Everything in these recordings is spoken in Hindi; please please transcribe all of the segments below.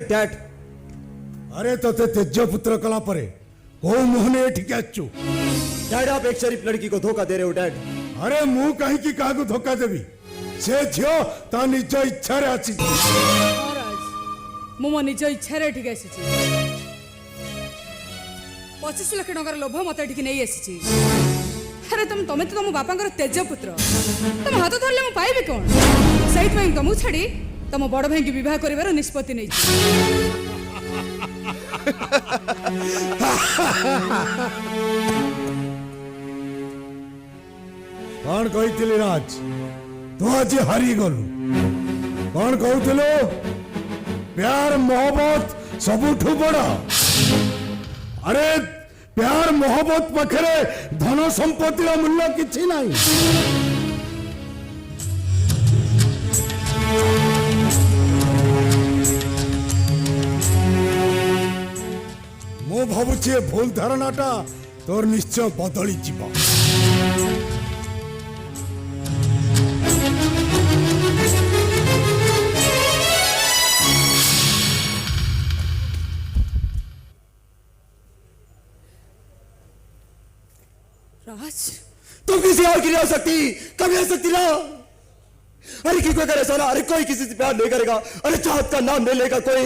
डैड अरे तोते तेज पुत्र कला परे को मोहने एठिक आचु डैड आप एक शरीफ लड़की को धोखा दे रहे हो डैड। अरे मु कहीं क्या धोखा देवी से झियो ता निज इच्छा रे आछि महाराज मु मो निज इच्छा रे एठिक आसी 25 लाख टंकार लोभ मत एठिक नहीं आसी। अरे तुम तो तुम बापा तेज पुत्र तुम हाथ धरले मु पाइबे कौन से तुमको छाड़ी तुम बड़ भाई की बह कर निष्पत्ति नहीं। कौन कही राज तू आज हारी गलु कौन कहूलु प्यार मोहब्बत सबुठु बड़ा। अरे प्यार मोहब्बत पाखरे धन संपत्ति मूल्य किछि नहीं। मु भावुचे भूल धारणाटा तोर निश्चय बदली जीव। राज तुम किसी और की नहीं हो सकती कभी हो सकती ना। अरे की कोई करे सोना अरे कोई किसी से प्यार नहीं करेगा। अरे चाहत का नाम नहीं लेगा कोई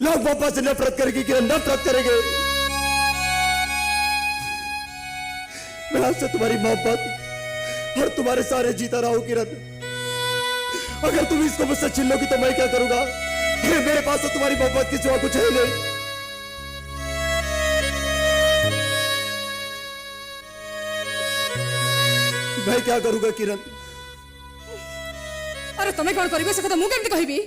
लोग पापा से नफरत करेगी कि नफरत करेंगे। मैं आपसे तुम्हारी मोहब्बत और तुम्हारे सारे जीता रहा हूं किरण। अगर तुम इसको मुझसे छीन लोगी तो मैं क्या करूंगा। मेरे पास तो तुम्हारी मोहब्बत की सिवा कुछ है नहीं। मैं क्या करूंगा किरण। अरे तुम्हें कौन करिवे से कथा मु केमती कहबी।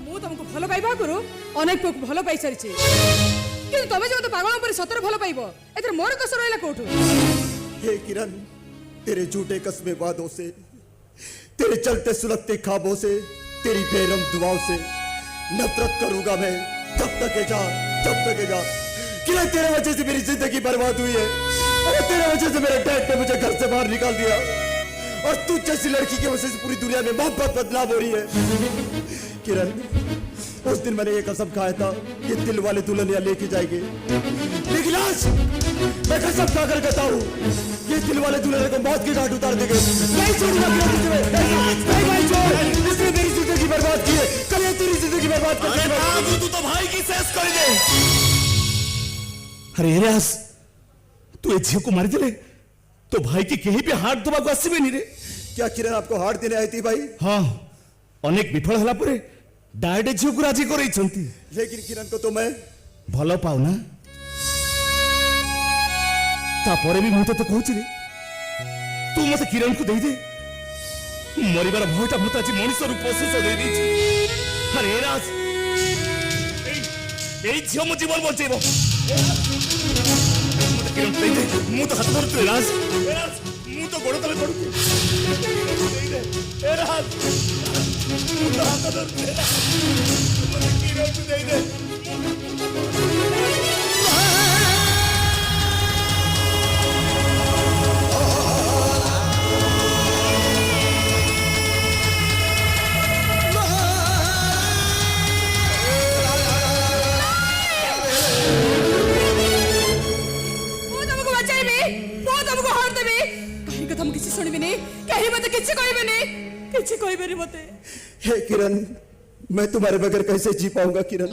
मु तुमको भलो पाइबा करू अनेक को भलो पाई सारिछि किंतु तमे जे मते पागल ऊपर सतर भलो पाइबो एतर मोर कसर रहला कोठू। हे किरण तेरे झूठे कस्मे वादों से तेरे चलते सुलगते ख्वाबों से तेरी बेरम दुआओं से नफरत करूंगा मैं जब तक है जा। किरण तेरे वजह से मेरी जिंदगी बर्बाद हुई है। अरे तेरे वजह से मेरे डैड ने मुझे घर से बाहर निकाल दिया और तू जैसी लड़की की वजह से पूरी दुनिया में मोहब्बत बदलाव हो रही है। किरण उस दिन मैंने ये कसम खाया था ये दिल वाले दुल्हनिया लेके जाएंगे लेकिन आज मैं कसम खाकर कहता हूँ ये दिल वाले दुल्हनिया को मौत की घाट उतार देंगे। नहीं छोड़ूंगा इसने मेरी जिंदगी बर्बाद की है कल ये तेरी जिंदगी बर्बाद कर देगा। तू तो भाई की सेस कर दे। अरे राज तू ए झील को मारी दिले तो भाई की कहीं भी हाथ दबा को आसबे नहीं रे। क्या किरण आपको हाथ देने आई थी भाई। हाँ अनेक विफल हला परे डायरेक्ट झील को राजी करई छंती लेकिन किरण को तो मैं भलो पाऊ ना तापरे भी मुझे तो कहूची रे तू मते किरण को दे दे मरिबार भयटा मते आज मनुष्य रूप पशु दे दी। अरे राज ए झील मो जीवन बचेबो किरण दे दे मु तो हाथ धरते राज मु तो गोड़ तले पड़ू ए राज मु तो हाथ धरते किरण को दे दे। हे किरण मैं तुम्हारे बगैर कैसे जी पाऊंगा किरण।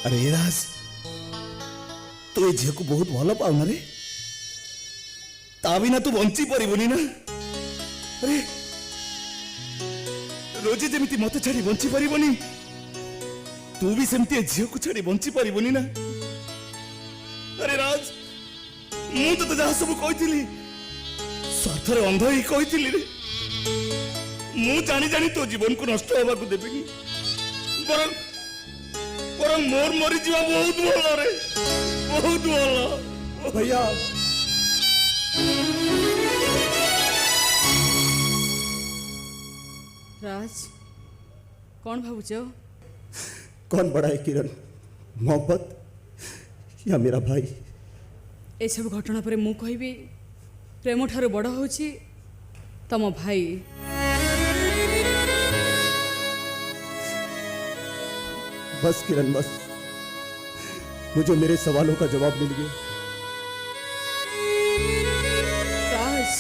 अरे राज तू ये झील को बहुत भल पाऊना रे ता बिना तू बंची पारिबनी ना। अरे रोजे जमीती मत छाड़ी बंची पारिबनी तू भी सेमती झील को छाड़ी बंची पारिबनी ना। अरे राज मु तो जहाँ सब कही स्वार्थर अंध ही कही रे मु जानी जानी तो जीवन को नष्ट होगा को देबेनी बरं मोर मरी जीवा बहुत भल रे बहुत भल। भैया राज कौन भावुच? कौन बड़ा है किरण, मोहब्बत या मेरा भाई? ए सब घटना पर मु कहबी प्रेम ठारू बड़ होची तम भाई। बस किरण बस, मुझे मेरे सवालों का जवाब मिल गया। राज,